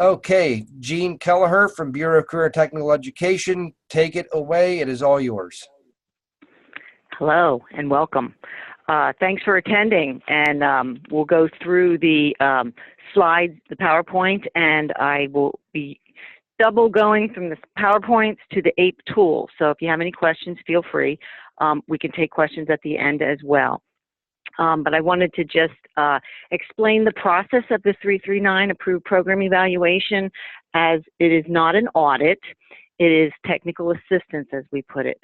Okay, Gene Kelleher from Bureau of Career and Technical Education, take it away. It is all yours. Hello and welcome. Thanks for attending, and we'll go through the slides, the PowerPoint, and I will be double going from the PowerPoints to the APE tool. So if you have any questions, feel free. We can take questions at the end as well. But I wanted to just explain the process of the 339 approved program evaluation, as it is not an audit. It is technical assistance, as we put it.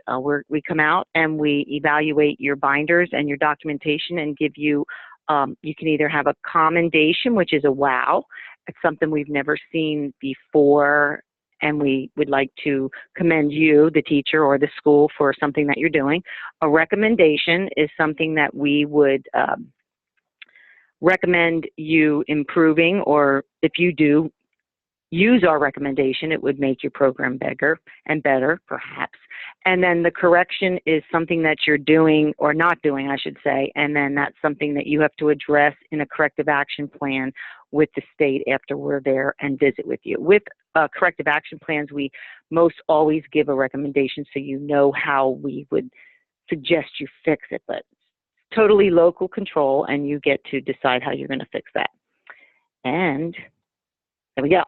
We come out and we evaluate your binders and your documentation and give you, you can either have a commendation, which is a wow. It's something we've never seen before, and we would like to commend you, the teacher or the school, for something that you're doing. A recommendation is something that we would recommend you improving, or if you do use our recommendation, it would make your program bigger and better, perhaps. And then the correction is something that you're doing, or not doing, I should say, and then that's something that you have to address in a corrective action plan with the state after we're there and visit with you. With corrective action plans, we most always give a recommendation so you know how we would suggest you fix it, but it's totally local control, and you get to decide how you're going to fix that. And there we go.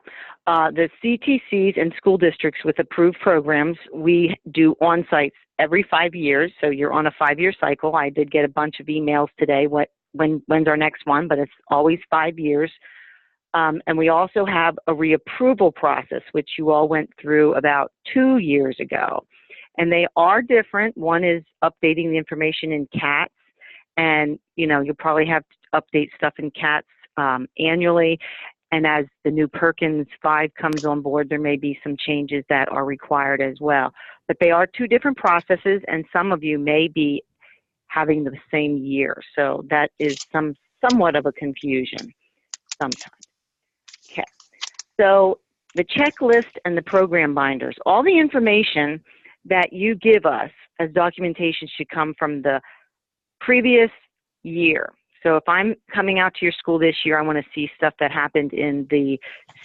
The CTCs and school districts with approved programs, we do on-sites every 5 years, so you're on a 5-year cycle. I did get a bunch of emails today, when's our next one, but it's always 5 years. And we also have a reapproval process, which you all went through about 2 years ago. And they are different. One is updating the information in CATS, and you'll probably have to update stuff in CATS annually. And as the new Perkins 5 comes on board, there may be some changes that are required as well. But they are two different processes, and some of you may be having the same year. So that is somewhat of a confusion sometimes. Okay. So the checklist and the program binders, all the information that you give us as documentation should come from the previous year. So if I'm coming out to your school this year, I want to see stuff that happened in the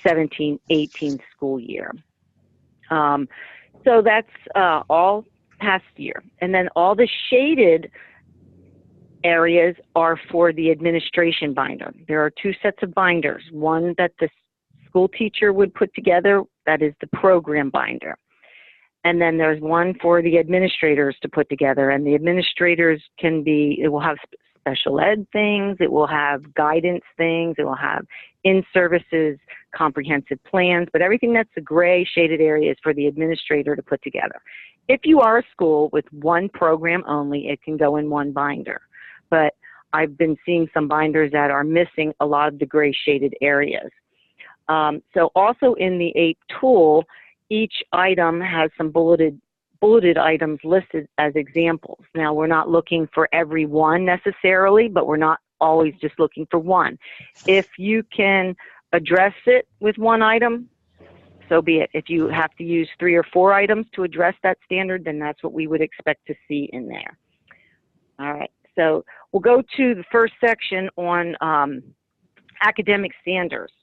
17-18 school year. So that's all past year. And then all the shaded areas are for the administration binder. There are two sets of binders. One that the school teacher would put together, that is the program binder. And then there's one for the administrators to put together. And the administrators it will have special ed things, it will have guidance things, it will have in-services, comprehensive plans, but everything that's the gray shaded area is for the administrator to put together. If you are a school with one program only, it can go in one binder. But I've been seeing some binders that are missing a lot of the gray shaded areas. So also in the APE tool, each item has some bulleted items listed as examples. Now, we're not looking for every one necessarily, but we're not always just looking for one. If you can address it with one item, so be it. If you have to use 3 or 4 items to address that standard, then that's what we would expect to see in there. All right, so we'll go to the first section on academic standards.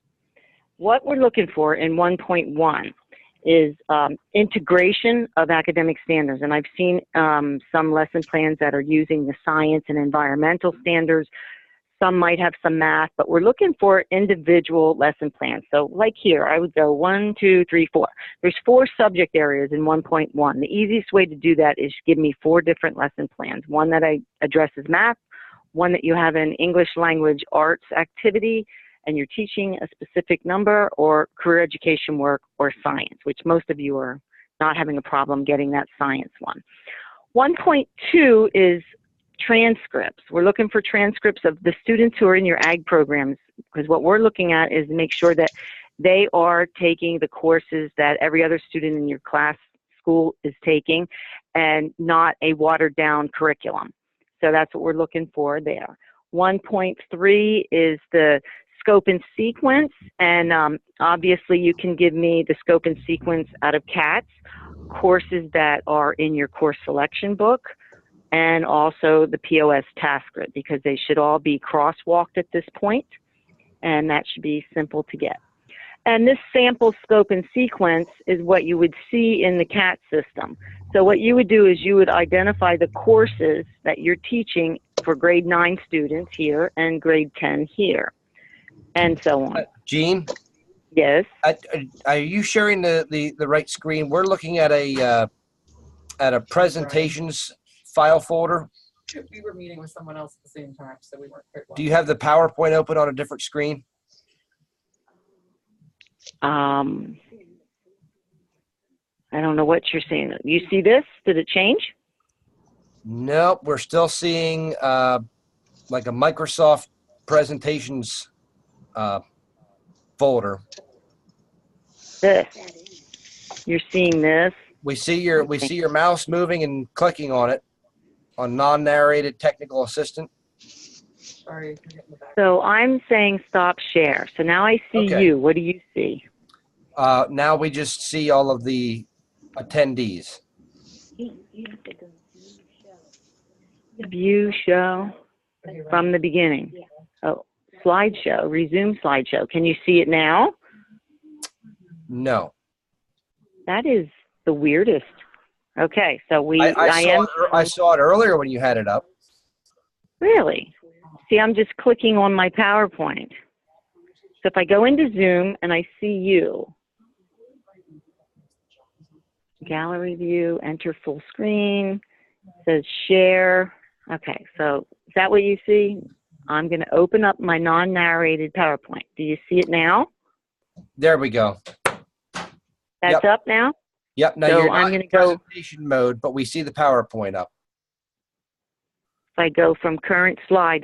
What we're looking for in 1.1 is integration of academic standards. And I've seen some lesson plans that are using the science and environmental standards. Some might have some math, but we're looking for individual lesson plans. So like here, I would go 1, 2, 3, 4. There's 4 subject areas in 1.1. The easiest way to do that is give me 4 different lesson plans. One that addresses math, one that you have an English language arts activity, and you're teaching a specific number, or career education work, or science, which most of you are not having a problem getting that science one. 1.2 is transcripts. We're looking for transcripts of the students who are in your ag programs, because what we're looking at is make sure that they are taking the courses that every other student in your school is taking, and not a watered down curriculum. So that's what we're looking for there. 1.3 is the scope and sequence, and obviously you can give me the scope and sequence out of CATS, courses that are in your course selection book, and also the POS task grid, because they should all be crosswalked at this point, and that should be simple to get. And this sample scope and sequence is what you would see in the CAT system. So what you would do is you would identify the courses that you're teaching for grade 9 students here and grade 10 here, and so on. Jean? Yes. Are you sharing the right screen? We're looking at a presentations file folder. We were meeting with someone else at the same time, so we weren't quite well. Do you have the PowerPoint open on a different screen? I don't know what you're seeing. You see this? Did it change? Nope, we're still seeing like a Microsoft presentations folder. This. You're seeing this? We see your mouse moving and clicking on it on non-narrated technical assistant. Sorry, we're getting the back. So I'm saying stop share. So now I see Okay. you. What do you see? Now we just see all of the attendees. View show Okay, right. from the beginning. Oh, slideshow, resume slideshow. Can you see it now? No. That is the weirdest. Okay, so I saw it earlier when you had it up. Really? See, I'm just clicking on my PowerPoint. So if I go into Zoom and I see you, gallery view, enter full screen, says share. Okay, so is that what you see? I'm going to open up my non-narrated PowerPoint. Do you see it now? There we go. That's up now? Yep. Now So you're I'm not going in to go, presentation mode, but we see the PowerPoint up. if I go from current slide,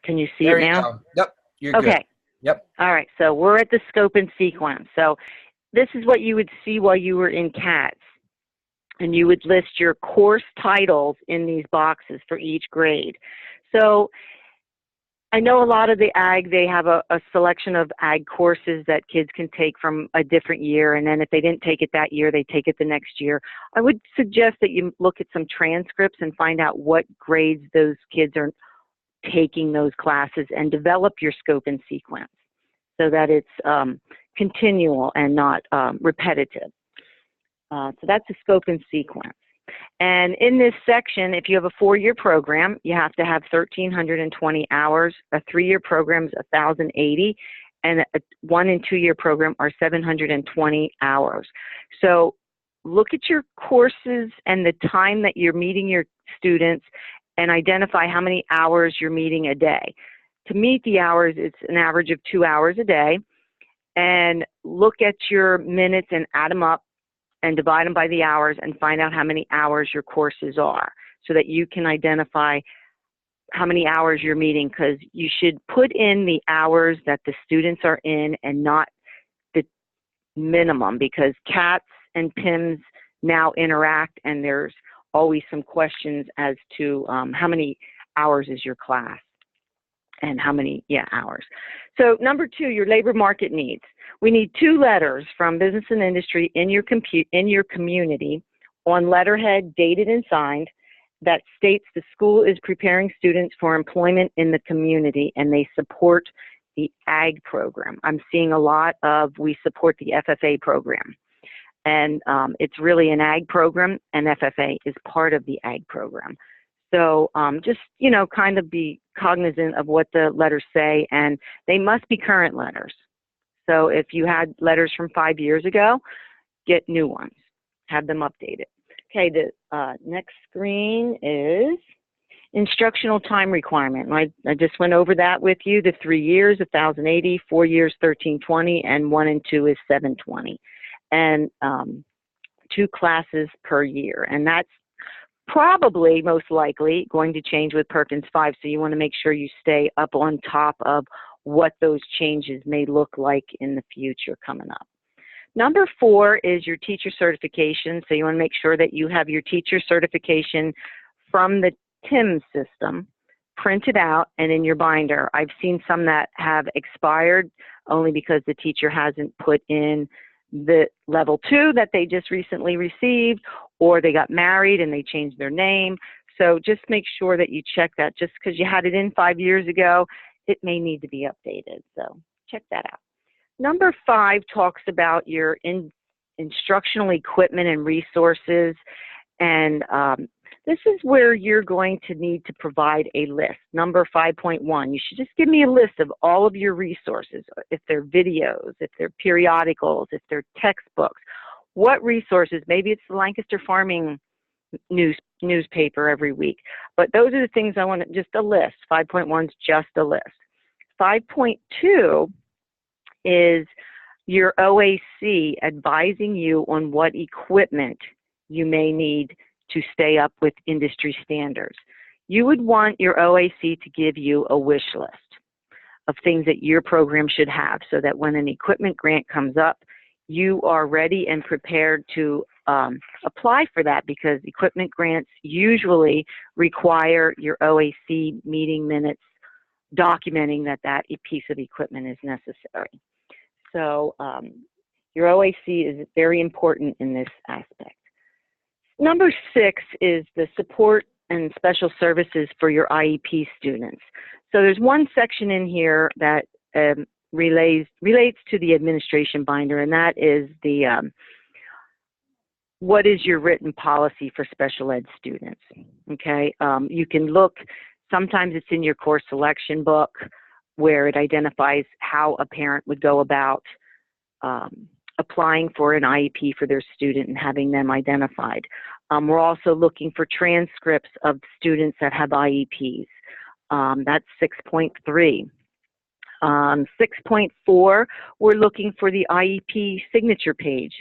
can you see There it you now? go. Yep. You're good. Okay. Yep. All right, so we're at the scope and sequence. So this is what you would see while you were in CATS. And you would list your course titles in these boxes for each grade. So I know a lot of the ag, they have a selection of ag courses that kids can take from a different year, and then if they didn't take it that year, they take it the next year. I would suggest that you look at some transcripts and find out what grades those kids are taking those classes and develop your scope and sequence so that it's continual and not repetitive. So that's a scope and sequence. And in this section, if you have a 4-year program, you have to have 1,320 hours. A 3-year program is 1,080, and a 1- and 2-year program are 720 hours. So look at your courses and the time that you're meeting your students and identify how many hours you're meeting a day. To meet the hours, it's an average of 2 hours a day. And look at your minutes and add them up and divide them by the hours and find out how many hours your courses are so that you can identify how many hours you're meeting, because you should put in the hours that the students are in and not the minimum, because CATS and PIMS now interact and there's always some questions as to how many hours is your class and how many hours. So number 2, your labor market needs. We need 2 letters from business and industry in your community on letterhead dated and signed that states the school is preparing students for employment in the community and they support the ag program. I'm seeing a lot of we support the FFA program. And it's really an ag program, and FFA is part of the ag program. So just, kind of be cognizant of what the letters say, and they must be current letters. So if you had letters from 5 years ago, get new ones, have them updated. Okay, the next screen is instructional time requirement. I just went over that with you. The 3 years, 1,080, 4 years, 1,320, and 1 and 2 is 720. And 2 classes per year. And that's probably most likely going to change with Perkins 5. So you want to make sure you stay up on top of what those changes may look like in the future coming up. Number 4 is your teacher certification. So you want to make sure that you have your teacher certification from the TIM system printed out and in your binder. I've seen some that have expired only because the teacher hasn't put in the level 2 that they just recently received, or they got married and they changed their name. So just make sure that you check that. Just because you had it in 5 years ago, it may need to be updated. So check that out. Number 5 talks about your instructional equipment and resources, and this is where you're going to need to provide a list. Number 5.1, you should just give me a list of all of your resources, if they're videos, if they're periodicals, if they're textbooks. What resources? Maybe it's the Lancaster Farming newspaper every week. But those are the things I want, just a list. 5.1 is just a list. 5.2 is your OAC advising you on what equipment you may need to stay up with industry standards. You would want your OAC to give you a wish list of things that your program should have, so that when an equipment grant comes up, you are ready and prepared to apply for that, because equipment grants usually require your OAC meeting minutes documenting that that piece of equipment is necessary. So your OAC is very important in this aspect. Number 6 is the support and special services for your IEP students. So there's one section in here that relates to the administration binder, and that is the what is your written policy for special ed students. Okay, you can look, sometimes it's in your course selection book where it identifies how a parent would go about applying for an IEP for their student and having them identified. We're also looking for transcripts of students that have IEPs. That's 6.3. 6.4, we're looking for the IEP signature page,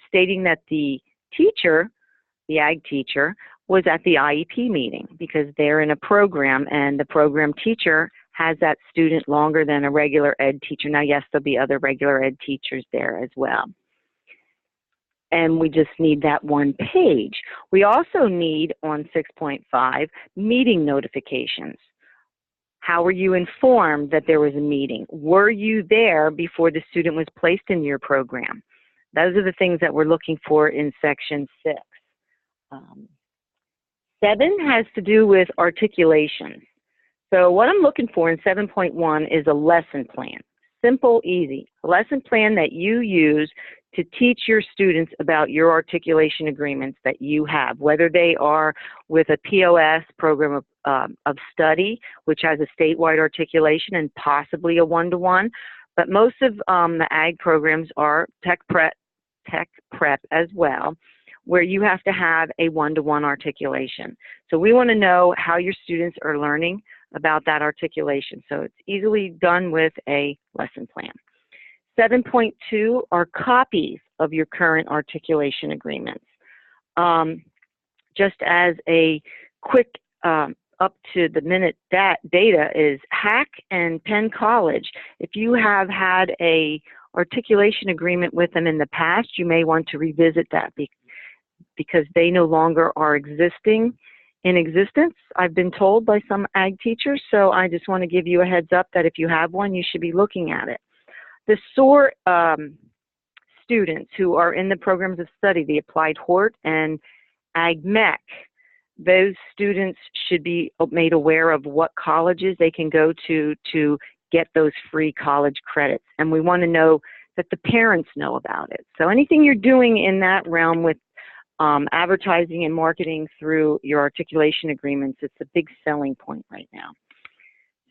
stating that the teacher, the ag teacher, was at the IEP meeting, because they're in a program and the program teacher has that student longer than a regular ed teacher. Now, yes, there'll be other regular ed teachers there as well. And we just need that one page. We also need, on 6.5, meeting notifications. How were you informed that there was a meeting? Were you there before the student was placed in your program? Those are the things that we're looking for in section 6. 7 has to do with articulation. So what I'm looking for in 7.1 is a lesson plan. Simple, easy. A lesson plan that you use to teach your students about your articulation agreements that you have, whether they are with a POS program of study, which has a statewide articulation and possibly a one-to-one, but most of the ag programs are tech prep as well, where you have to have a one-to-one articulation. So we want to know how your students are learning about that articulation. So it's easily done with a lesson plan. 7.2 are copies of your current articulation agreements. Just as a quick up-to-the-minute data is HAC and Penn College. If you have had a articulation agreement with them in the past, you may want to revisit that because they no longer are in existence, I've been told by some ag teachers. So I just want to give you a heads up that if you have one, you should be looking at it. The SOAR students who are in the programs of study, the Applied Hort and Ag Mech, those students should be made aware of what colleges they can go to get those free college credits. And we want to know that the parents know about it. So anything you're doing in that realm with advertising and marketing through your articulation agreements, it's a big selling point right now.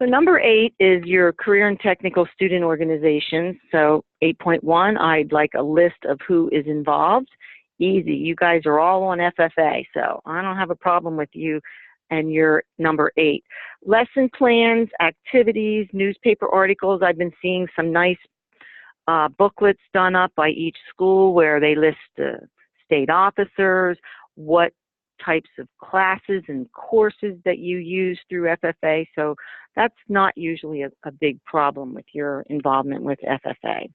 So number 8 is your career and technical student organizations. So 8.1, I'd like a list of who is involved. Easy, you guys are all on FFA, so I don't have a problem with you and your number 8. Lesson plans, activities, newspaper articles. I've been seeing some nice booklets done up by each school where they list state officers, what types of classes and courses that you use through FFA. So that's not usually a big problem with your involvement with FFA.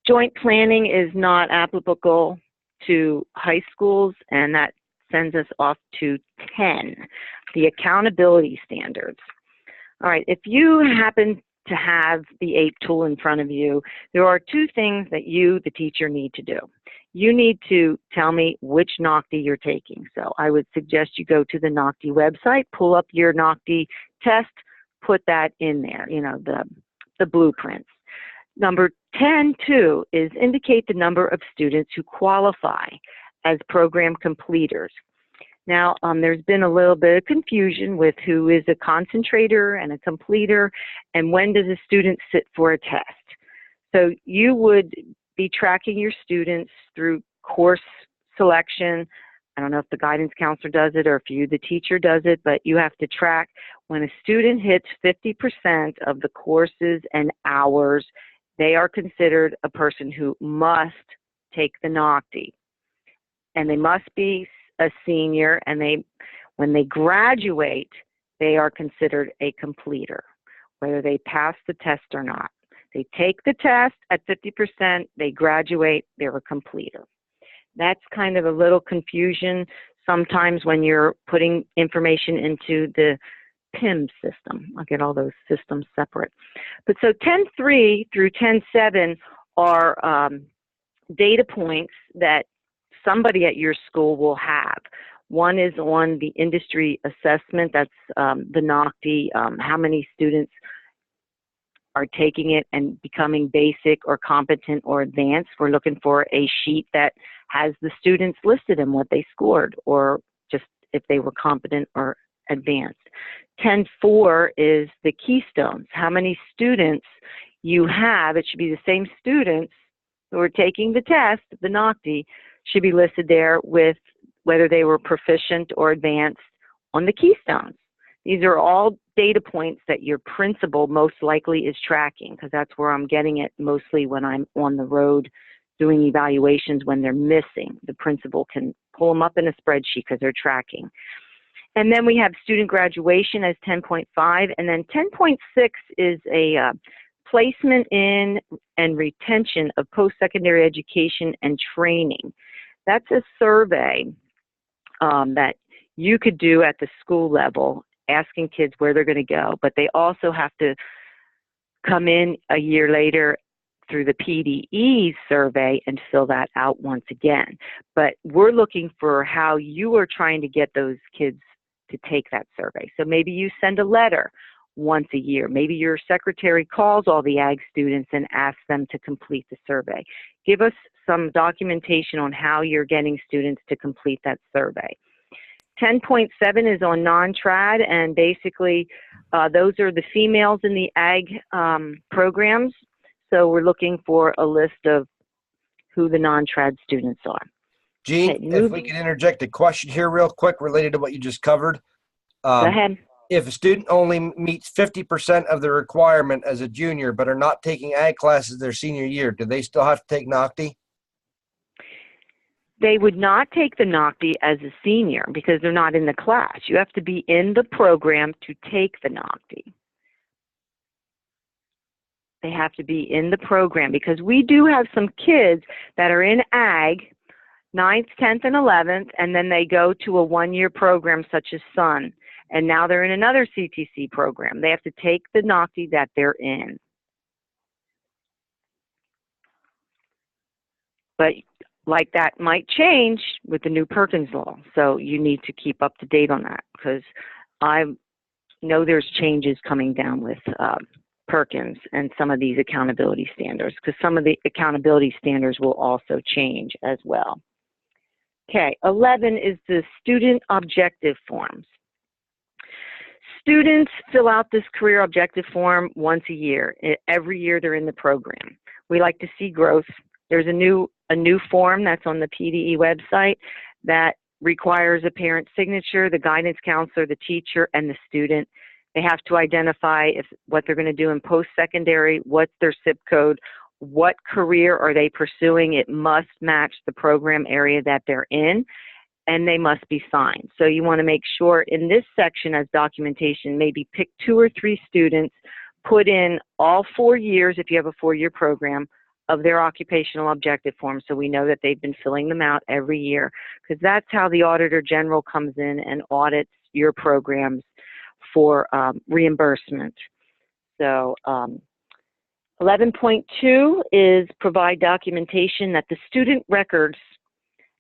Joint planning is not applicable to high schools, and that sends us off to 10, the accountability standards. All right, if you happen to have the APE tool in front of you, there are 2 things that you, the teacher, need to do. You need to tell me which NOCTI you're taking. So I would suggest you go to the NOCTI website, pull up your NOCTI test, put that in there, you know, the blueprints. Number 10.2 is indicate the number of students who qualify as program completers. Now, there's been a little bit of confusion with who is a concentrator and a completer, and when does a student sit for a test. So you would be tracking your students through course selection. I don't know if the guidance counselor does it or if you, the teacher, does it, but you have to track when a student hits 50% of the courses and hours, they are considered a person who must take the NOCTI. And they must be a senior, and when they graduate, they are considered a completer, whether they pass the test or not. They take the test at 50%, they graduate, they're a completer. That's kind of a little confusion sometimes when you're putting information into the PIM system. I'll get all those systems separate. But so 10.3 through 10.7 are data points that somebody at your school will have. One is on the industry assessment, that's the NOCTI, how many students are taking it and becoming basic or competent or advanced. We're looking for a sheet that has the students listed and what they scored, or just if they were competent or advanced. 10.4 is the keystones, how many students you have. It should be the same students who are taking the test, the NOCTI, should be listed there with whether they were proficient or advanced on the keystones. These are all data points that your principal most likely is tracking, because that's where I'm getting it mostly when I'm on the road doing evaluations. When they're missing, the principal can pull them up in a spreadsheet because they're tracking. And then we have student graduation as 10.5, and then 10.6 is a placement in and retention of post-secondary education and training. That's a survey that you could do at the school level, asking kids where they're going to go, but they also have to come in a year later through the PDE survey and fill that out once again. But we're looking for how you are trying to get those kids to take that survey. So maybe you send a letter once a year. Maybe your secretary calls all the ag students and asks them to complete the survey. Give us some documentation on how you're getting students to complete that survey. 10.7 is on non-trad, and basically those are the females in the ag programs. So we're looking for a list of who the non-trad students are. Jean, Okay, if we could interject a question here real quick related to what you just covered. Go ahead. If a student only meets 50% of the requirement as a junior but are not taking ag classes their senior year, do they still have to take NOCTI? They would not take the NOCTI as a senior because they're not in the class. You have to be in the program to take the NOCTI. They have to be in the program, because we do have some kids that are in ag, 9th, 10th, and 11th, and then they go to a one-year program such as SUN, and now they're in another CTC program. They have to take the NOCTI that they're in. But like that might change with the new Perkins law, so you need to keep up to date on that, because I know there's changes coming down with Perkins and some of these accountability standards, because some of the accountability standards will also change as well. Okay, 11 is the student objective forms. Students fill out this career objective form once a year. Every year they're in the program. We like to see growth. There's a new form that's on the PDE website that requires a parent signature, the guidance counselor, the teacher, and the student. They have to identify what they're going to do in post-secondary, what's their zip code, what career are they pursuing. It must match the program area that they're in, and they must be signed. So you want to make sure in this section as documentation, maybe pick 2 or 3 students, put in all 4 years, if you have a 4-year program, of their occupational objective form, so we know that they've been filling them out every year, because that's how the Auditor General comes in and audits your programs for reimbursement. So 11.2 is provide documentation that the student records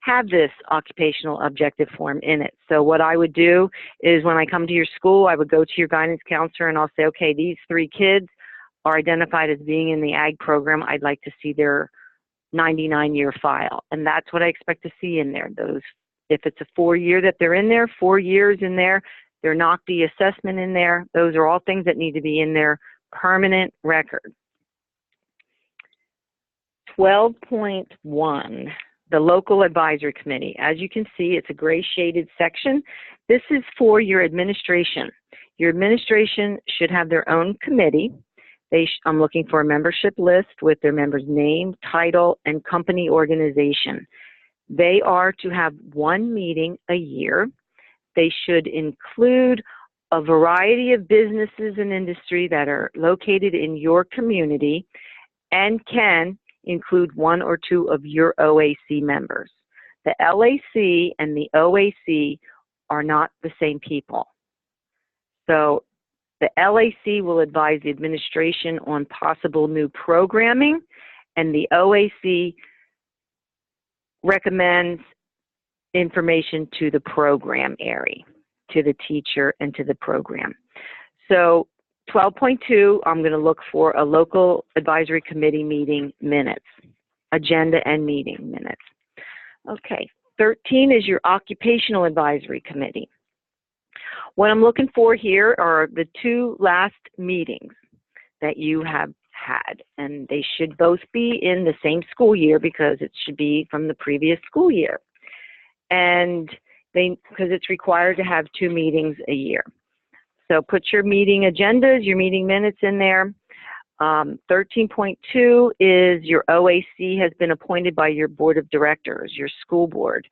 have this occupational objective form in it. So what I would do is when I come to your school, I would go to your guidance counselor and I'll say, okay, these 3 kids are identified as being in the ag program, I'd like to see their 99-year file. And that's what I expect to see in there. Those, if it's a 4-year that they're in there, 4 years in there, their NOCD assessment in there, those are all things that need to be in their permanent record. 12.1, the local advisory committee. As you can see, it's a gray shaded section. This is for your administration. Your administration should have their own committee. I'm looking for a membership list with their members' name, title, and company organization. They are to have one meeting a year. They should include a variety of businesses and industry that are located in your community and can include 1 or 2 of your OAC members. The LAC and the OAC are not the same people. So the LAC will advise the administration on possible new programming, and the OAC recommends information to the program area, to the teacher and to the program. So 12.2, I'm going to look for a local advisory committee meeting minutes, agenda and meeting minutes. Okay, 13 is your occupational advisory committee. What I'm looking for here are the 2 last meetings that you have had, and they should both be in the same school year because it should be from the previous school year. And because it's required to have 2 meetings a year. So put your meeting agendas, your meeting minutes in there. 13.2 is your OAC has been appointed by your board of directors, your school board.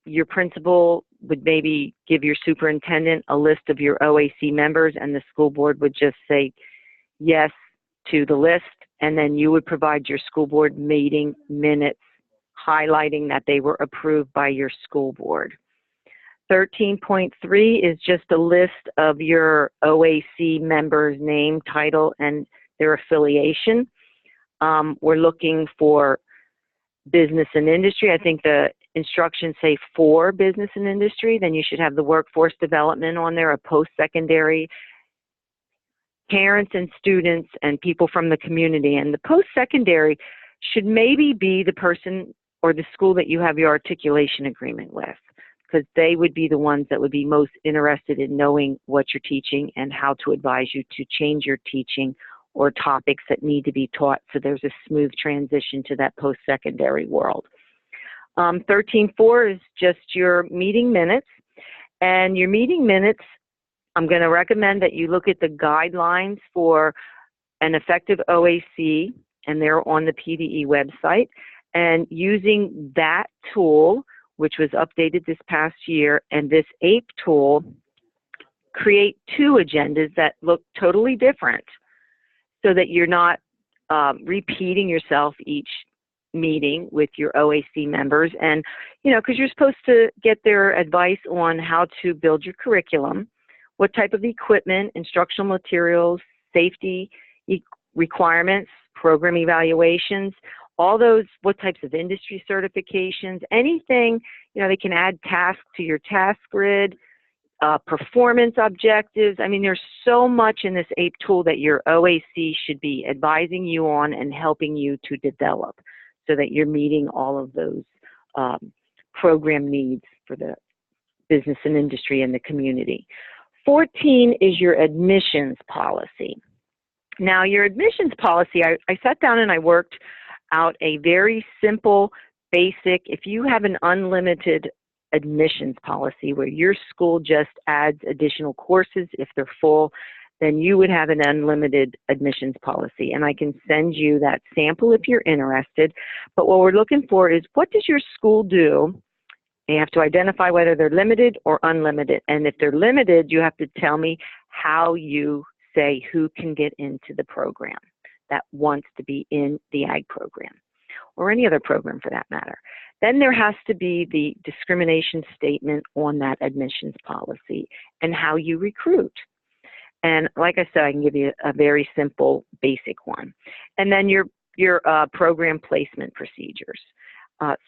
Your principal would maybe give your superintendent a list of your OAC members, and the school board would just say yes to the list, and then you would provide your school board meeting minutes highlighting that they were approved by your school board. 13.3 is just a list of your OAC members' name, title, and their affiliation. We're looking for business and industry. I think the instructions say for business and industry. Then you should have the workforce development on there, a post-secondary, parents and students and people from the community. And the post-secondary should maybe be the person or the school that you have your articulation agreement with, because they would be the ones that would be most interested in knowing what you're teaching and how to advise you to change your teaching or topics that need to be taught so there's a smooth transition to that post-secondary world. 13.4 is just your meeting minutes. And your meeting minutes, I'm going to recommend that you look at the guidelines for an effective OAC, and they're on the PDE website. And using that tool, which was updated this past year, and this APE tool, create 2 agendas that look totally different so that you're not repeating yourself each meeting with your OAC members. And, you know, because you're supposed to get their advice on how to build your curriculum, what type of equipment, instructional materials, safety requirements, program evaluations, all those, what types of industry certifications, anything, you know, they can add tasks to your task grid, performance objectives. I mean, there's so much in this APE tool that your OAC should be advising you on and helping you to develop so that you're meeting all of those program needs for the business and industry and the community. 14 is your admissions policy. Now, your admissions policy, I sat down and I worked out a very simple, basic, if you have an unlimited admissions policy where your school just adds additional courses if they're full, then you would have an unlimited admissions policy. And I can send you that sample if you're interested. But what we're looking for is, what does your school do? You have to identify whether they're limited or unlimited. And if they're limited, you have to tell me how you say who can get into the program that wants to be in the ag program, or any other program for that matter. Then there has to be the discrimination statement on that admissions policy and how you recruit. And like I said, I can give you a very simple, basic one. And then your program placement procedures.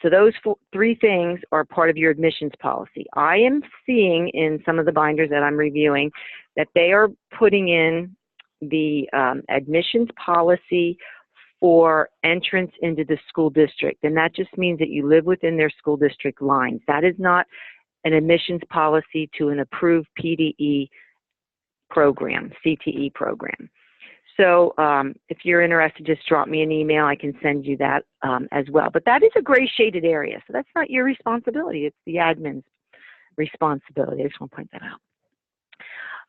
So those 3 things are part of your admissions policy. I am seeing in some of the binders that I'm reviewing that they are putting in the admissions policy for entrance into the school district. And that just means that you live within their school district lines. That is not an admissions policy to an approved PDE program, CTE program. So if you're interested, just drop me an email. I can send you that as well. But that is a gray shaded area. So that's not your responsibility. It's the admin's responsibility. I just want to point that out.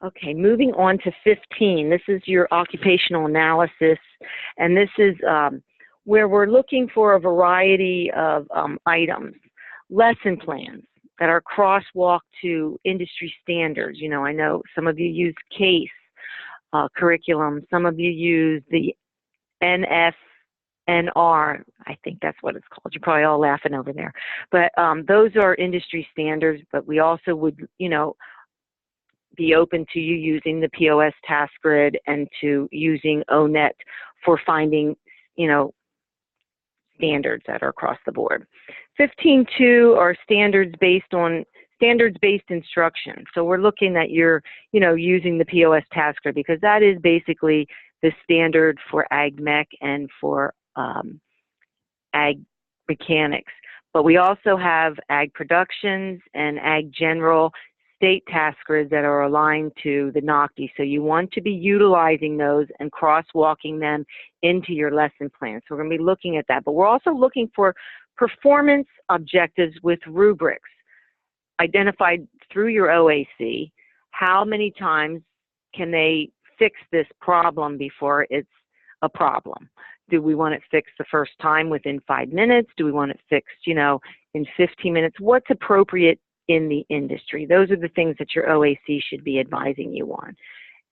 Okay, moving on to 15. This is your occupational analysis. And this is where we're looking for a variety of items. Lesson plans that are crosswalk to industry standards. You know, I know some of you use CASE curriculum. Some of you use the NFNR. I think that's what it's called. You're probably all laughing over there. But those are industry standards, but we also would, you know, be open to you using the POS task grid and to using ONET for finding, you know, standards that are across the board. 15.2 are standards-based instruction. So we're looking at your, you know, using the POS task grid because that is basically the standard for ag mech and for ag mechanics. But we also have ag productions and ag general state task grids that are aligned to the NOCTI. So you want to be utilizing those and crosswalking them into your lesson plan. So we're going to be looking at that. But we're also looking for performance objectives with rubrics identified through your OAC. How many times can they fix this problem before it's a problem? Do we want it fixed the first time within 5 minutes? Do we want it fixed, you know, in 15 minutes? What's appropriate in the industry? Those are the things that your OAC should be advising you on.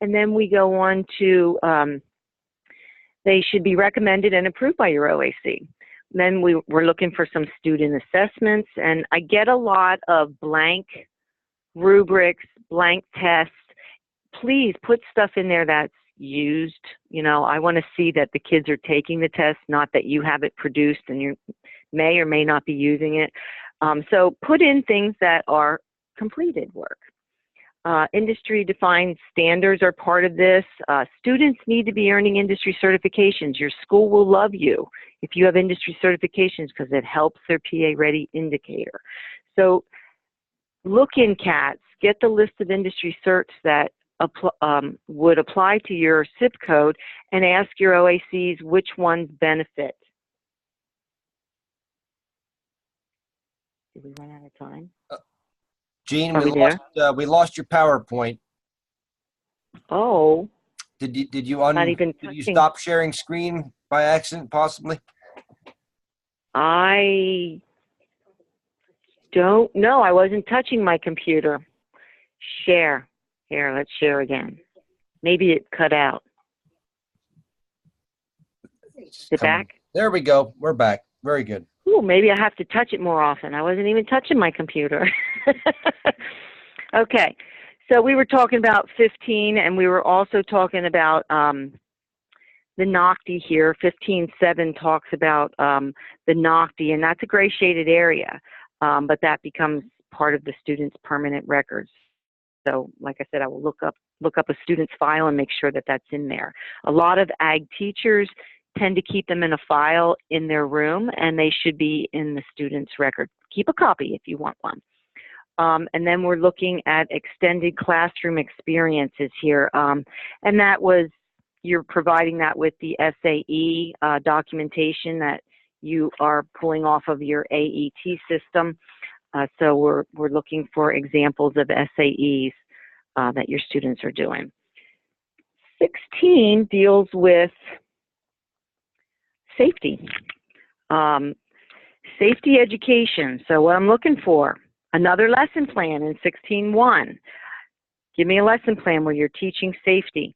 And then we go on to, they should be recommended and approved by your OAC. Then we're looking for some student assessments, and I get a lot of blank rubrics, blank tests. Please put stuff in there that's used. You know, I want to see that the kids are taking the test, not that you have it produced and you may or may not be using it. So put in things that are completed work. Industry defined standards are part of this. Students need to be earning industry certifications. Your school will love you if you have industry certifications because it helps their PA ready indicator. So look in CATS, get the list of industry certs that would apply to your zip code and ask your OACs which ones benefit. Did we run out of time? Jean, we lost your PowerPoint. Oh. Did you Did you stop sharing screen by accident possibly? I don't know. I wasn't touching my computer. Share. Here, let's share again. Maybe it cut out. Is it back? There we go. We're back. Very good. Ooh, maybe I have to touch it more often. I wasn't even touching my computer. Okay, so we were talking about 15, and we were also talking about the NOCTI here. 15.7 talks about the NOCTI, and that's a gray shaded area, but that becomes part of the student's permanent records. So, like I said, I will look up a student's file and make sure that that's in there. A lot of ag teachers tend to keep them in a file in their room, and they should be in the student's record. Keep a copy if you want one. And then we're looking at extended classroom experiences here. And that was, you're providing that with the SAE documentation that you are pulling off of your AET system. So we're looking for examples of SAEs that your students are doing. 16 deals with safety. Safety education. So what I'm looking for, another lesson plan in 16.1. Give me a lesson plan where you're teaching safety.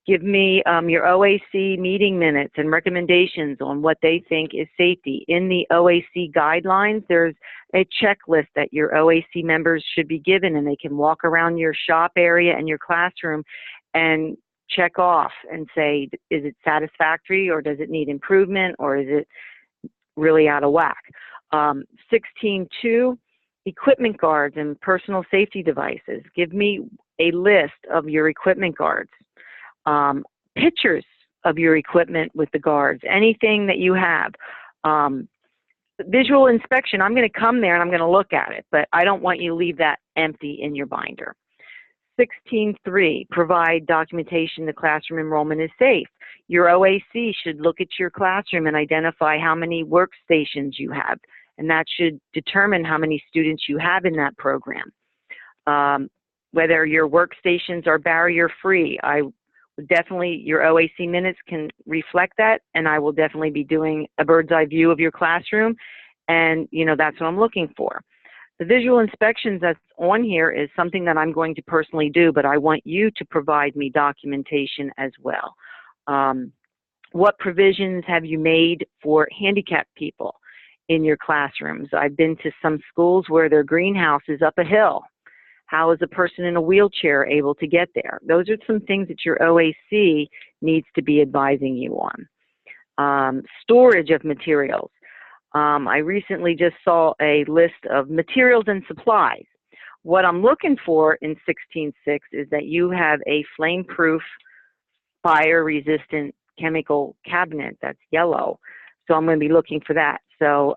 Give me your OAC meeting minutes and recommendations on what they think is safety. In the OAC guidelines, there's a checklist that your OAC members should be given, and they can walk around your shop area and your classroom and check off and say, is it satisfactory, or does it need improvement, or is it really out of whack? 16.2, equipment guards and personal safety devices. Give me a list of your equipment guards. pictures of your equipment with the guards, anything that you have. Visual inspection, I'm going to come there and I'm going to look at it, but I don't want you to leave that empty in your binder. 16.3, provide documentation the classroom enrollment is safe. Your OAC should look at your classroom and identify how many workstations you have, and that should determine how many students you have in that program. Whether your workstations are barrier-free, your OAC minutes can reflect that, and I will definitely be doing a bird's eye view of your classroom, and that's what I'm looking for. The visual inspections that's on here is something that I'm going to personally do, but I want you to provide me documentation as well. What provisions have you made for handicapped people in your classrooms? I've been to some schools where their greenhouse is up a hill. How is a person in a wheelchair able to get there? Those are some things that your OAC needs to be advising you on. Storage of materials. I recently just saw a list of materials and supplies. What I'm looking for in 16.6 is that you have a flame-proof, fire-resistant chemical cabinet that's yellow. So I'm going to be looking for that. So,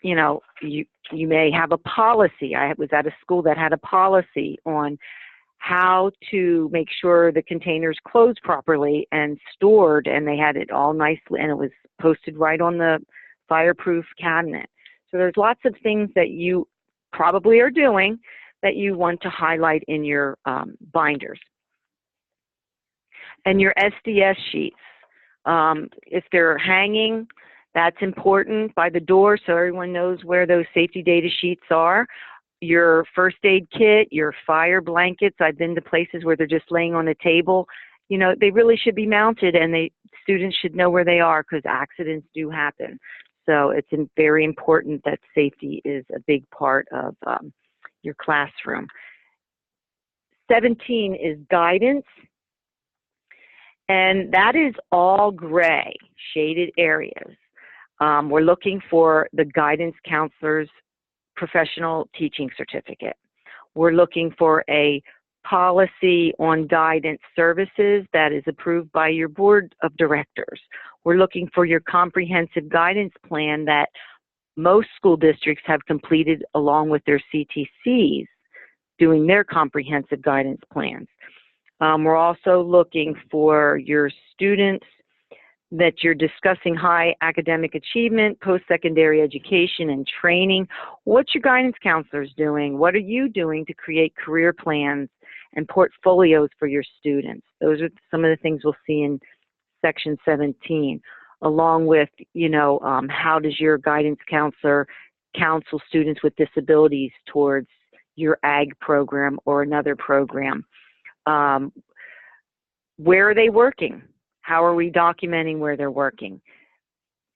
you may have a policy. I was at a school that had a policy on how to make sure the containers closed properly and stored, and they had it all nicely, and it was posted right on the fireproof cabinet. So there's lots of things that you probably are doing that you want to highlight in your binders. And your SDS sheets, if they're hanging, that's important by the door so everyone knows where those safety data sheets are. Your first aid kit, your fire blankets. I've been to places where they're just laying on a table. They really should be mounted, and students should know where they are because accidents do happen. So it's very important that safety is a big part of your classroom. 17 is guidance, and that is all gray, shaded areas. We're looking for the guidance counselor's professional teaching certificate. We're looking for a policy on guidance services that is approved by your board of directors. We're looking for your comprehensive guidance plan that most school districts have completed along with their CTCs doing their comprehensive guidance plans. We're also looking for your students that you're discussing high academic achievement, post-secondary education and training. What's your guidance counselors doing? What are you doing to create career plans and portfolios for your students? Those are some of the things we'll see in section 17, along with, how does your guidance counselor counsel students with disabilities towards your ag program or another program? Where are they working? How are we documenting where they're working?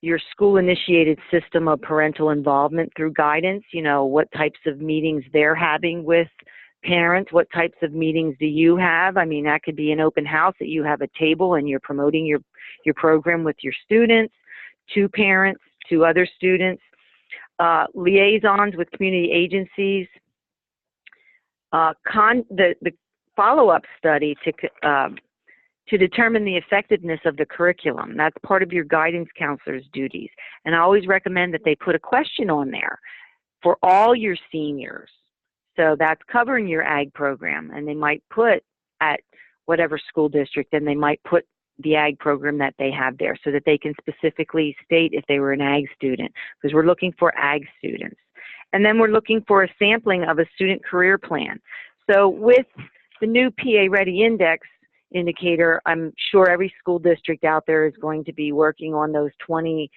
Your school-initiated system of parental involvement through guidance, what types of meetings they're having with parents, what types of meetings do you have? I mean, that could be an open house that you have a table and you're promoting your program with your students, to parents, to other students, liaisons with community agencies, the follow-up study to determine the effectiveness of the curriculum. That's part of your guidance counselor's duties. And I always recommend that they put a question on there for all your seniors. So that's covering your ag program, and they might put at whatever school district, and they might put the ag program that they have there so that they can specifically state if they were an ag student, because we're looking for ag students. And then we're looking for a sampling of a student career plan. So with the new PA Ready Index indicator, I'm sure every school district out there is going to be working on those 20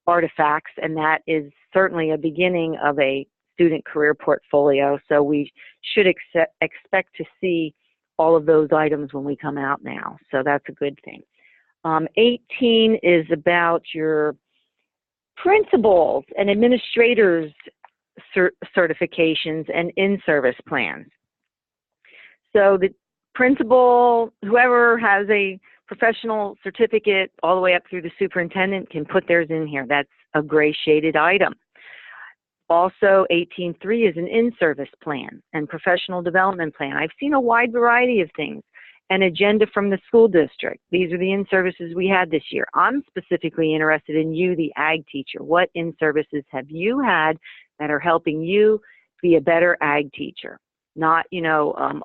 artifacts, and that is certainly a beginning of a student career portfolio. So we should expect to see all of those items when we come out now. So that's a good thing. 18 is about your principals and administrators certifications and in-service plans. So the principal, whoever has a professional certificate all the way up through the superintendent can put theirs in here. That's a gray shaded item. Also, 18.3 is an in-service plan and professional development plan. I've seen a wide variety of things an agenda from the school district. These are the in-services we had this year. I'm specifically interested in you, the ag teacher. What in-services have you had that are helping you be a better ag teacher? Not,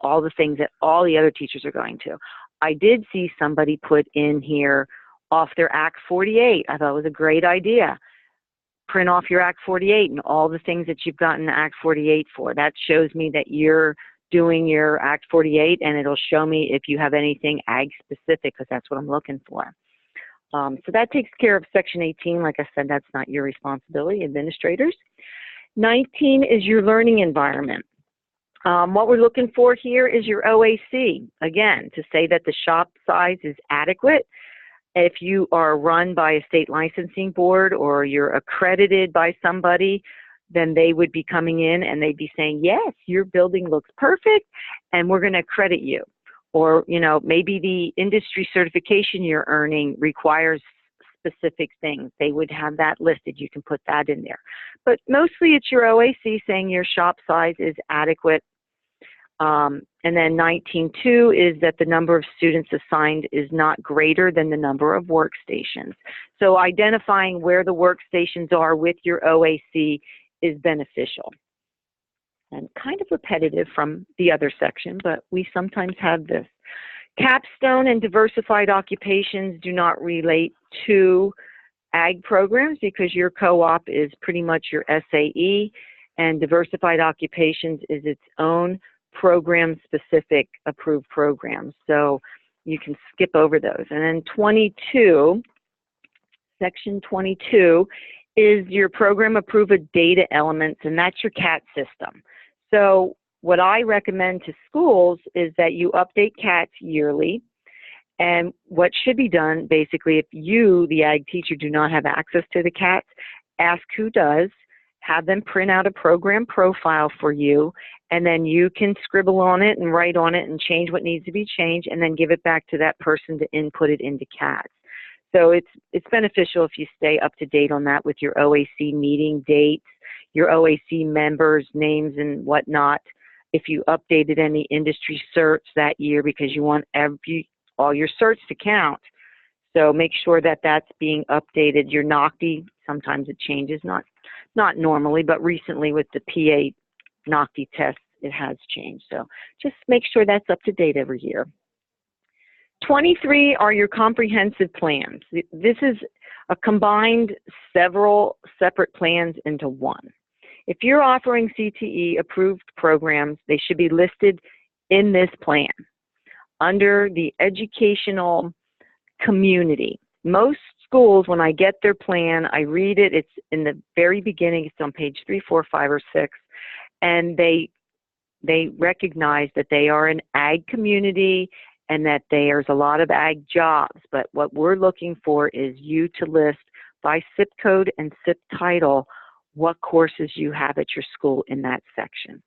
all the things that all the other teachers are going to. I did see somebody put in here off their Act 48. I thought it was a great idea. Print off your Act 48 and all the things that you've gotten Act 48 for. That shows me that you're doing your Act 48, and it'll show me if you have anything ag specific, because that's what I'm looking for. So that takes care of Section 18. Like I said, that's not your responsibility, administrators. 19 is your learning environment. What we're looking for here is your OAC. Again, to say that the shop size is adequate. If you are run by a state licensing board or you're accredited by somebody, then they would be coming in and they'd be saying, yes, your building looks perfect and we're going to accredit you. Or, maybe the industry certification you're earning requires specific things. They would have that listed. You can put that in there. But mostly it's your OAC saying your shop size is adequate. And then 19.2 is that the number of students assigned is not greater than the number of workstations. So identifying where the workstations are with your OAC is beneficial. And kind of repetitive from the other section, but we sometimes have this. Capstone and diversified occupations do not relate to ag programs because your co-op is pretty much your SAE, and diversified occupations is its own program-specific approved program. So you can skip over those. And then 22, section 22, is your program approved data elements, and that's your CAT system. So what I recommend to schools is that you update CATs yearly. And what should be done, basically, if you, the ag teacher, do not have access to the CATs, ask who does, have them print out a program profile for you, and then you can scribble on it and write on it and change what needs to be changed, and then give it back to that person to input it into CATs. So it's beneficial if you stay up to date on that with your OAC meeting dates, your OAC members' names and whatnot. If you updated any industry certs that year, because you want all your certs to count. So make sure that that's being updated. Your NOCTI, sometimes it changes, not normally, but recently with the PA NOCTI test, it has changed. So just make sure that's up to date every year. 23 are your comprehensive plans. This is a combined several separate plans into one. If you're offering CTE approved programs, they should be listed in this plan under the educational community. Most schools, when I get their plan, I read it. It's in the very beginning. It's on page 3, 4, 5, or 6. And they recognize that they are an ag community and that there's a lot of ag jobs. But what we're looking for is you to list by SIP code and SIP title what courses you have at your school in that section.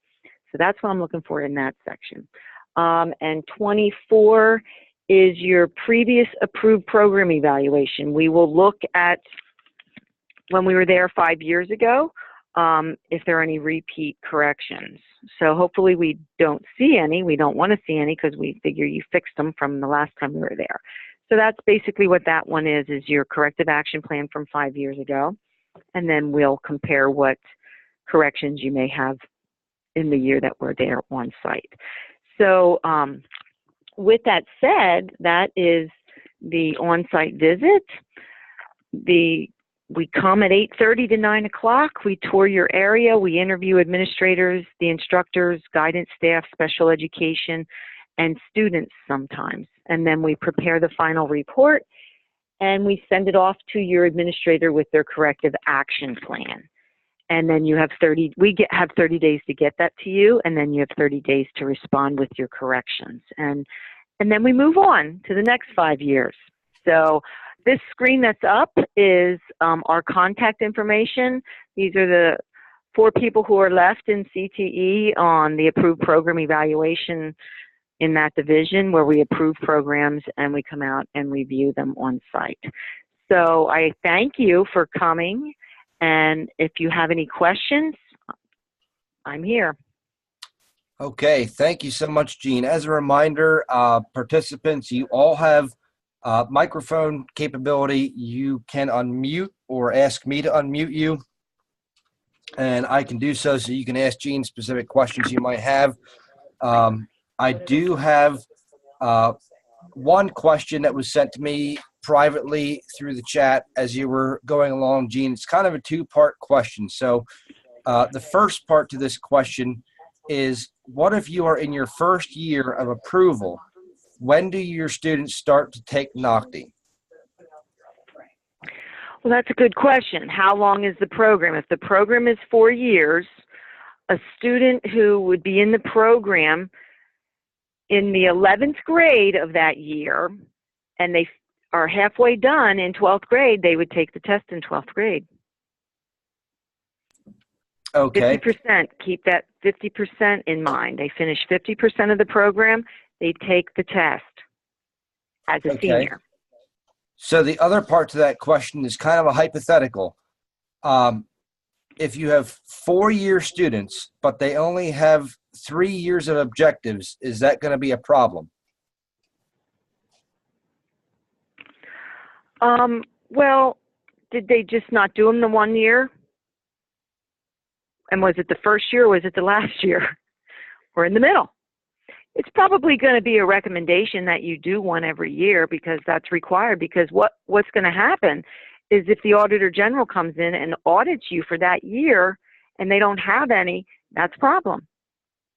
So that's what I'm looking for in that section. And 24 is your previous approved program evaluation. We will look at when we were there 5 years ago, if there are any repeat corrections. So hopefully we don't see any. We don't want to see any because we figure you fixed them from the last time we were there. So that's basically what that one is your corrective action plan from 5 years ago. And then we'll compare what corrections you may have in the year that we're there on site. So with that said, that is the on-site visit. We come at 8:30 to 9 o'clock. We tour your area. We interview administrators, the instructors, guidance staff, special education, and students sometimes. And then we prepare the final report, and we send it off to your administrator with their corrective action plan. And then you have 30 days to get that to you, and then you have 30 days to respond with your corrections. And then we move on to the next 5 years. So this screen that's up is our contact information. These are the 4 people who are left in CTE on the approved program evaluation in that division where we approve programs and we come out and review them on site. So I thank you for coming. And if you have any questions, I'm here. Okay, thank you so much, Gene. As a reminder, participants, you all have microphone capability. You can unmute or ask me to unmute you, and I can do so you can ask Gene specific questions you might have. I do have one question that was sent to me privately through the chat as you were going along, Gene. It's kind of a two-part question. So the first part to this question is, what if you are in your first year of approval? When do your students start to take NOCTI? Well, that's a good question. How long is the program? If the program is 4 years, a student who would be in the program in the 11th grade of that year, and they are halfway done in 12th grade, they would take the test in 12th grade. Okay. 50%, keep that 50% in mind. They finish 50% of the program, they take the test as a senior. So the other part to that question is kind of a hypothetical. If you have 4-year students, but they only have 3 years of objectives, is that going to be a problem? Well, did they just not do them the 1 year? And was it the first year or was it the last year? Or in the middle? It's probably going to be a recommendation that you do one every year because that's required. Because what's going to happen is if the Auditor General comes in and audits you for that year and they don't have any, that's a problem.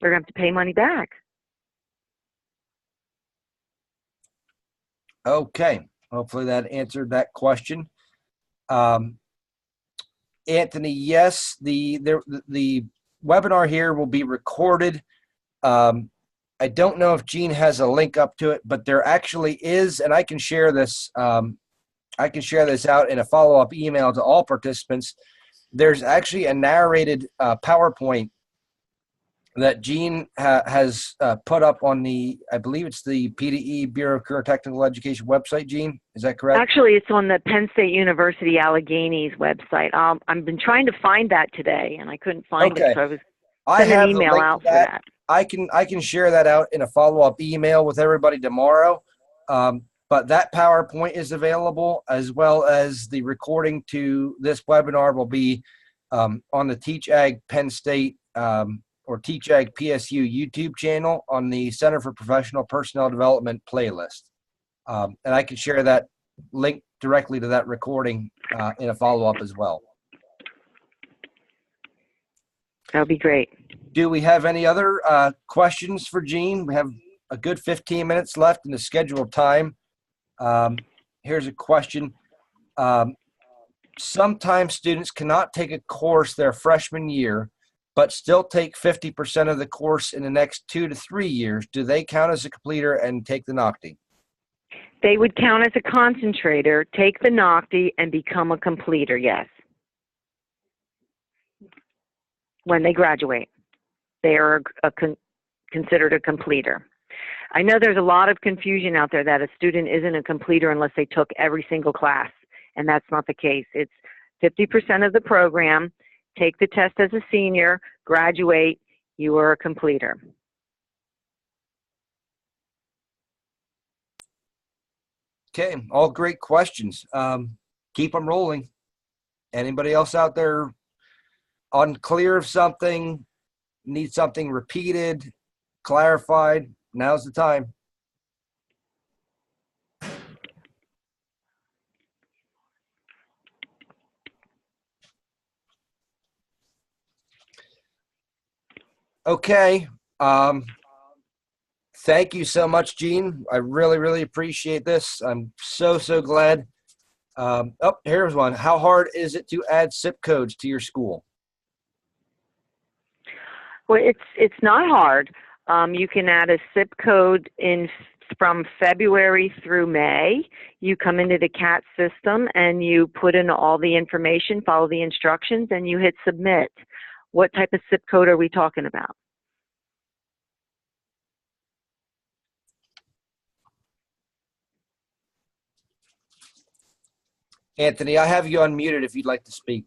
They're going to have to pay money back. Okay. Hopefully that answered that question. Anthony, yes, the webinar here will be recorded. I don't know if Gene has a link up to it, but there actually is, and I can share this. I can share this out in a follow-up email to all participants. There's actually a narrated PowerPoint that Gene has put up on the, I believe it's the PDE, Bureau of Career Technical Education website, Gene. Is that correct? Actually, it's on the Penn State University Allegheny's website. I've been trying to find that today, and I couldn't find it, so I was sending an email out for that. I can share that out in a follow-up email with everybody tomorrow. But that PowerPoint is available, as well as the recording to this webinar will be on the Teach Ag Penn State or Teach Ag PSU YouTube channel on the Center for Professional Personnel Development playlist. And I can share that link directly to that recording in a follow-up as well. That would be great. Do we have any other questions for Gene? We have a good 15 minutes left in the scheduled time. Here's a question. Sometimes students cannot take a course their freshman year, but still take 50% of the course in the next 2 to 3 years. Do they count as a completer and take the NOCTI? They would count as a concentrator, take the NOCTI, and become a completer, yes. When they graduate, they are considered a completer. I know there's a lot of confusion out there that a student isn't a completer unless they took every single class, and that's not the case. It's 50% of the program, take the test as a senior, graduate, you are a completer. Okay, all great questions. Keep them rolling. Anybody else out there unclear of something, need something repeated, clarified? Now's the time. Okay. Thank you so much, Gene. I really, really appreciate this. I'm so glad. Oh, here's one. How hard is it to add zip codes to your school? Well, it's not hard. You can add a zip code from February through May. You come into the CAT system and you put in all the information, follow the instructions, and you hit submit. What type of zip code are we talking about? Anthony, I have you unmuted if you'd like to speak.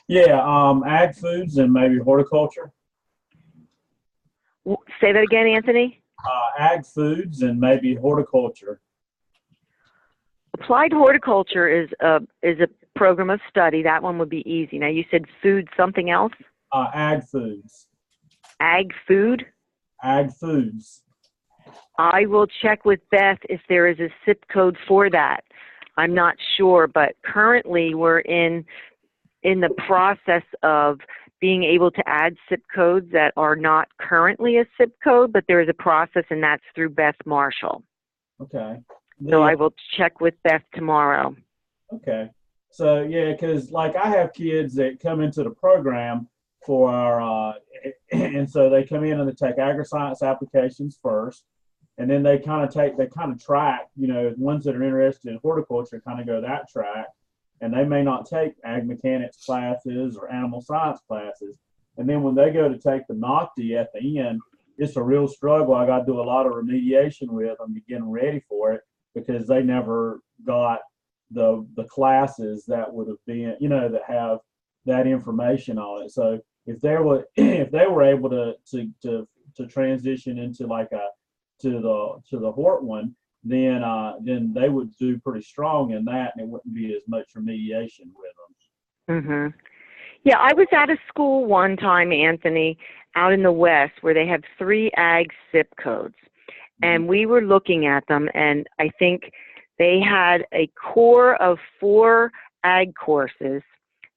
Yeah, ag foods and maybe horticulture. Say that again, Anthony. Ag foods and maybe horticulture. Applied horticulture is a program of study. That one would be easy. Now you said food, something else? Ag foods. Ag food? Ag foods. I will check with Beth if there is a zip code for that. I'm not sure, but currently we're in the process of being able to add zip codes that are not currently a zip code, but there is a process, and that's through Beth Marshall. Okay. So I will check with Beth tomorrow. Okay. So yeah, because like I have kids that come into the program for our, and so they come in and they take agri-science applications first, and then they kind of track, you know, ones that are interested in horticulture kind of go that track, and they may not take ag mechanics classes or animal science classes, and then when they go to take the NOCTI at the end, it's a real struggle. I got to do a lot of remediation with them to get them ready for it because they never got the classes that would have been, you know, that have that information on it. So if they were able to transition into like to the Hort one, then they would do pretty strong in that, and it wouldn't be as much remediation with them. Mm-hmm. Yeah, I was at a school one time, Anthony, out in the West, where they have 3 ag zip codes, and we were looking at them, and I think they had a core of 4 ag courses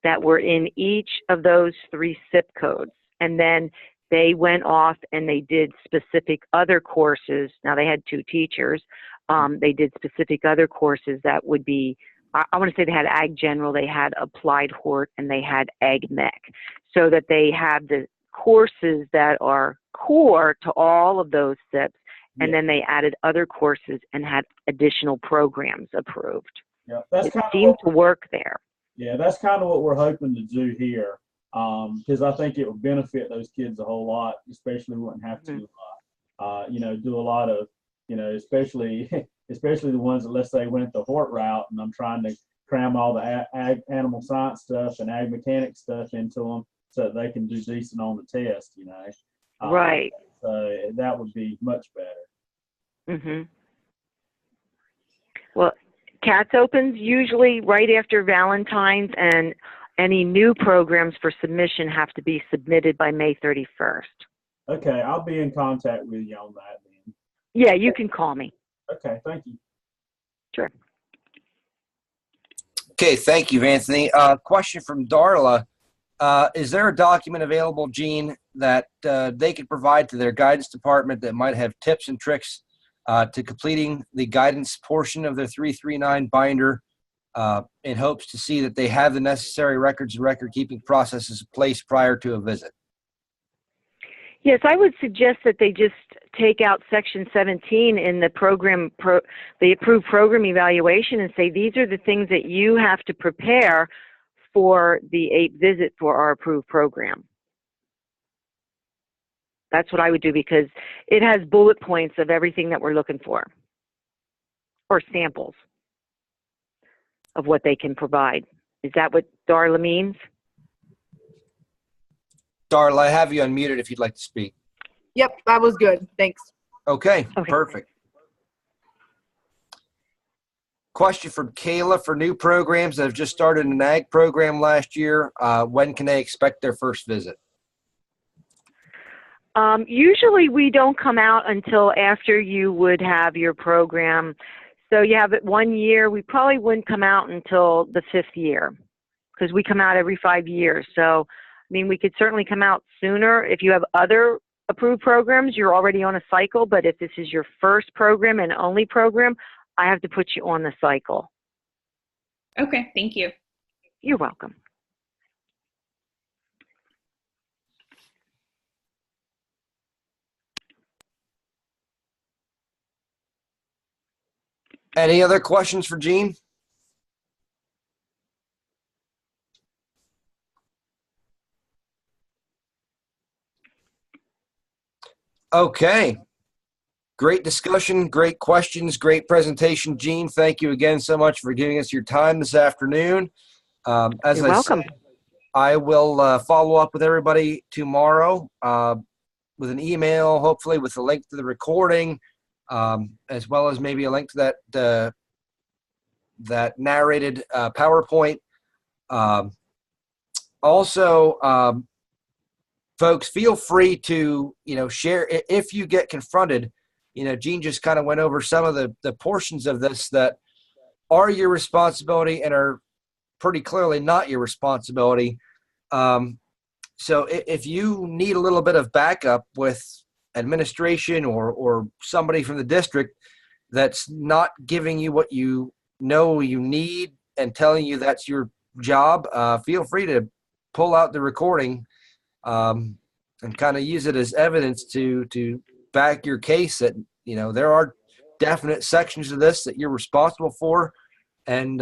that were in each of those 3 zip codes, and then they went off and they did specific other courses. Now they had 2 teachers. They did specific other courses that would be, I want to say they had ag general, they had applied hort, and they had ag mech, so that they have the courses that are core to all of those SIPs, and then they added other courses and had additional programs approved. Yeah, that's it kind seemed of to work there. Yeah, that's kind of what we're hoping to do here, because I think it would benefit those kids a whole lot, especially we wouldn't have to, you know, do a lot of, you know, especially the ones that, let's say, went the Hort route, and I'm trying to cram all the ag animal science stuff and ag mechanics stuff into them so that they can do decent on the test, you know. Right. So that would be much better. Well, CATS opens usually right after Valentine's, and any new programs for submission have to be submitted by May 31st. Okay, I'll be in contact with you on that then. Yeah, you can call me. Okay, thank you. Sure. Okay, thank you, Anthony. Question from Darla. Is there a document available, Gene, that they could provide to their guidance department that might have tips and tricks to completing the guidance portion of their 339 binder in hopes to see that they have the necessary records and record-keeping processes in place prior to a visit? Yes, I would suggest that they just take out Section 17 in the the approved program evaluation and say, these are the things that you have to prepare for the 8th visit for our approved program. That's what I would do, because it has bullet points of everything that we're looking for, or samples of what they can provide. Is that what Darla means? Darla, I have you unmuted if you'd like to speak. Yep, that was good. Thanks. Okay, perfect. Question from Kayla: for new programs that have just started an ag program last year, when can they expect their first visit? Usually we don't come out until after you would have your program. So you have it 1 year. We probably wouldn't come out until the 5th year, because we come out every 5 years. So, I mean, we could certainly come out sooner. If you have other approved programs, you're already on a cycle. But if this is your first program and only program, I have to put you on the cycle. Okay, thank you. You're welcome. Any other questions for Gene? Okay. Great discussion, great questions, great presentation, Gene. Thank you again so much for giving us your time this afternoon. You're welcome. I will follow up with everybody tomorrow with an email, hopefully with a link to the recording, as well as maybe a link to that narrated PowerPoint. Also, folks, feel free to, share if you get confronted. Gene just kind of went over some of the portions of this that are your responsibility and are pretty clearly not your responsibility. So if you need a little bit of backup with administration or somebody from the district that's not giving you what you know you need and telling you that's your job, feel free to pull out the recording and kind of use it as evidence to back your case that, there are definite sections of this that you're responsible for and,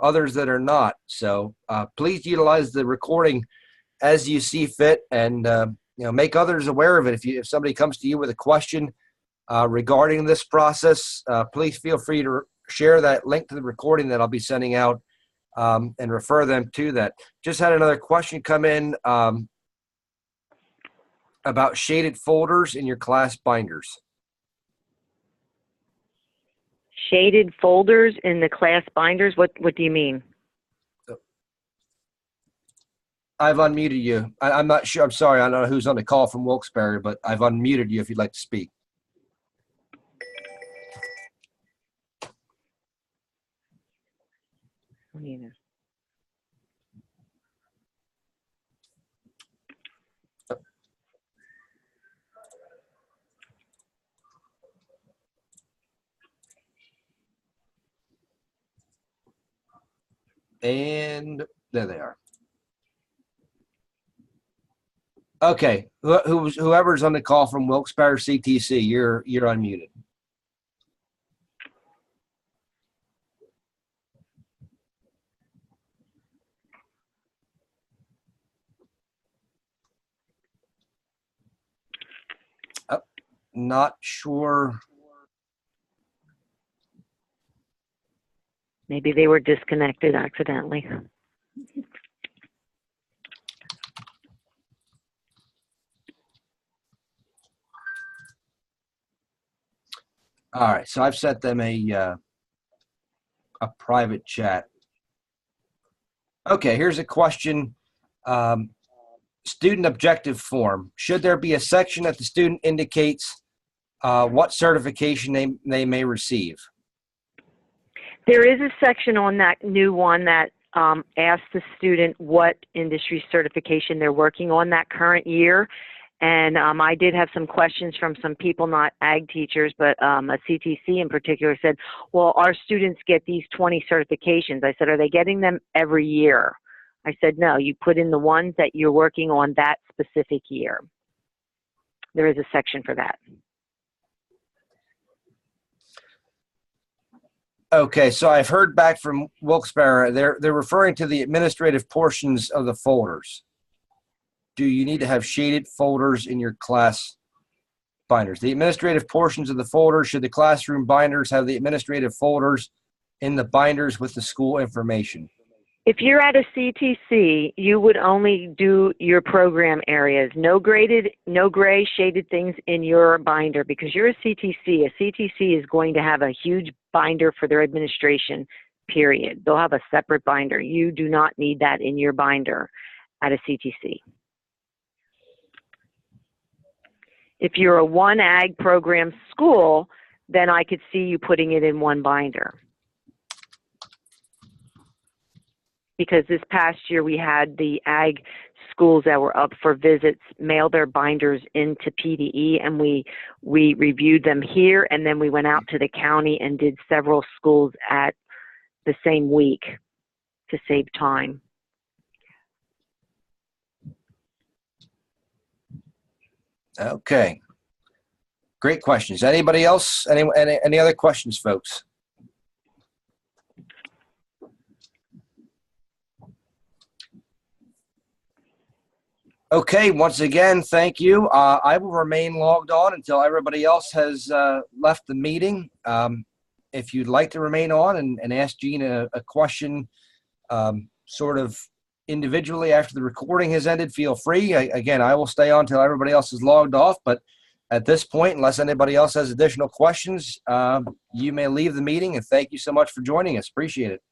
others that are not. So please utilize the recording as you see fit and, make others aware of it. If somebody comes to you with a question regarding this process, please feel free to share that link to the recording that I'll be sending out and refer them to that. Just had another question come in about shaded folders in your class binders. Shaded folders in the class binders? What do you mean? I've unmuted you. I'm not sure. I'm sorry. I don't know who's on the call from Wilkes-Barre, but I've unmuted you if you'd like to speak. And there they are. Okay, whoever's on the call from Wilkes-Barre CTC, you're unmuted. Oh, not sure. Maybe they were disconnected accidentally. All right, so I've sent them a private chat. Okay, here's a question. Student objective form. Should there be a section that the student indicates what certification they may receive? There is a section on that new one that asks the student what industry certification they're working on that current year. And I did have some questions from some people, not ag teachers, but a CTC in particular said, well, our students get these 20 certifications. I said, are they getting them every year? I said, no, you put in the ones that you're working on that specific year. There is a section for that. Okay, so I've heard back from Wilkes-Barre. They're referring to the administrative portions of the folders. Do you need to have shaded folders in your class binders? The administrative portions of the folders, should the classroom binders have the administrative folders in the binders with the school information? If you're at a CTC, you would only do your program areas. No gray shaded things in your binder because you're a CTC. A CTC is going to have a huge binder for their administration, period. They'll have a separate binder. You do not need that in your binder at a CTC. If you're a one ag program school, then I could see you putting it in one binder. Because this past year we had the ag schools that were up for visits mail their binders into PDE, and we reviewed them here, and then we went out to the county and did several schools at the same week to save time. Okay. Great questions. Anybody else? Any other questions, folks? Okay, once again, thank you. I will remain logged on until everybody else has left the meeting. If you'd like to remain on and ask Gene a question sort of individually after the recording has ended, feel free. Again, I will stay on until everybody else is logged off, but at this point, unless anybody else has additional questions, you may leave the meeting, and thank you so much for joining us. Appreciate it.